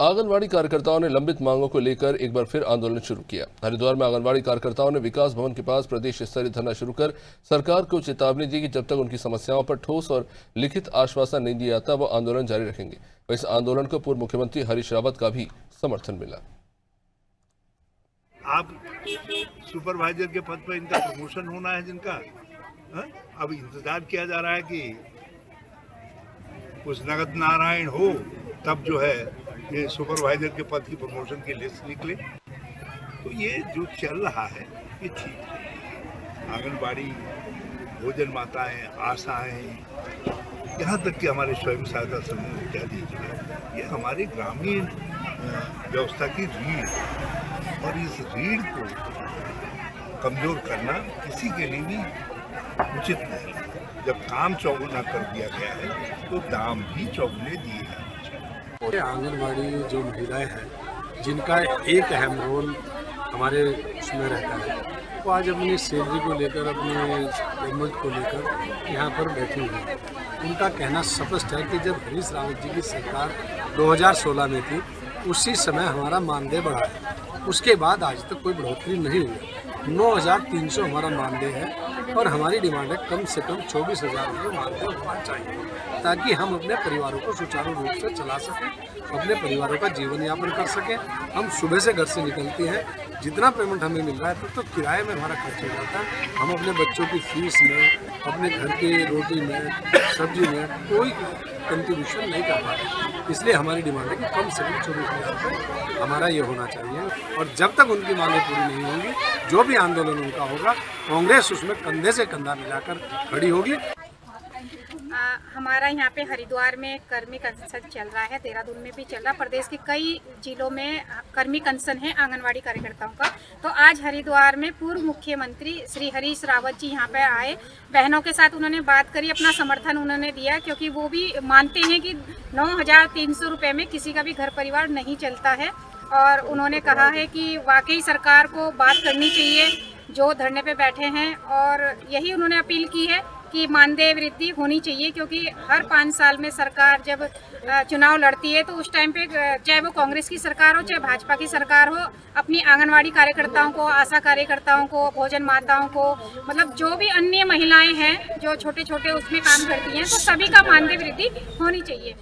आंगनवाड़ी कार्यकर्ताओं ने लंबित मांगों को लेकर एक बार फिर आंदोलन शुरू किया। हरिद्वार में आंगनवाड़ी कार्यकर्ताओं ने विकास भवन के पास प्रदेश स्तरीय धरना शुरू कर सरकार को चेतावनी दी कि जब तक उनकी समस्याओं पर ठोस और लिखित आश्वासन नहीं दिया जाता वो आंदोलन जारी रखेंगे। इस आंदोलन को पूर्व मुख्यमंत्री हरीश रावत का भी समर्थन मिला। आप सुपरवाइजर के पद पर इनका प्रमोशन होना है जिनका अब इंतजार किया जा रहा है कि कुछ नगद नारायण हो तब जो है ये सुपरवाइजर के पद की प्रमोशन की लिस्ट निकले। तो ये जो चल रहा है ये ठीक है। आंगनबाड़ी, भोजन माताएं, आशाएं, यहाँ तक कि हमारे स्वयं सहायता समूह इत्यादि ये हमारे ग्रामीण व्यवस्था की रीढ़ है और इस रीढ़ को कमजोर करना किसी के लिए भी उचित नहीं है। जब काम चौगुना कर दिया गया है तो दाम भी चौगुने दिए हैं। आंगनबाड़ी जो महिलाएं हैं जिनका एक अहम रोल हमारे उसमें रहता है, वो आज अपनी सैलरी को लेकर, अपने पेमेंट को लेकर यहाँ पर बैठी हुई है। उनका कहना स्पष्ट है कि जब हरीश रावत जी की सरकार 2016 में थी उसी समय हमारा मानदेय बढ़ा है, उसके बाद आज तक कोई बढ़ोतरी नहीं हुई। 9,300 हमारा मानदेय है और हमारी डिमांड है कम से कम 24,000 रुपये मानदेय होना चाहिए ताकि हम अपने परिवारों को सुचारू रूप से चला सकें, अपने परिवारों का जीवन यापन कर सकें। हम सुबह से घर से निकलते हैं, जितना पेमेंट हमें मिल रहा है तो किराए में हमारा खर्च हो जाता है। हम अपने बच्चों की फीस में, अपने घर के रोटी में, सब्जी में कोई कंट्रीब्यूशन नहीं कर पाते। इसलिए हमारी डिमांड है कि कम से कम 24,000 रुपये हमारा ये होना चाहिए और जब तक उनकी मांगें पूरी नहीं होंगी, जो भी आंदोलन उनका होगा, कांग्रेस उसमें कंधे से कंधा मिलाकर खड़ी होगी। हमारा यहाँ पे हरिद्वार में कर्मी कंसन चल रहा है, देहरादून में भी चल रहा है, प्रदेश के कई जिलों में कर्मी कंसन है आंगनवाड़ी कार्यकर्ताओं का। तो आज हरिद्वार में पूर्व मुख्यमंत्री श्री हरीश रावत जी यहाँ पे आए, बहनों के साथ उन्होंने बात करी, अपना समर्थन उन्होंने दिया क्योंकि वो भी मानते हैं कि 9,300 रुपये में किसी का भी घर परिवार नहीं चलता है। और उन्होंने कहा है कि वाकई सरकार को बात करनी चाहिए जो धरने पे बैठे हैं, और यही उन्होंने अपील की है कि मानदेय वृद्धि होनी चाहिए क्योंकि हर 5 साल में सरकार जब चुनाव लड़ती है तो उस टाइम पे चाहे वो कांग्रेस की सरकार हो चाहे भाजपा की सरकार हो, अपनी आंगनवाड़ी कार्यकर्ताओं को, आशा कार्यकर्ताओं को, भोजन माताओं को, मतलब जो भी अन्य महिलाएं हैं जो छोटे छोटे उसमें काम करती हैं, तो सभी का मानदेय वृद्धि होनी चाहिए।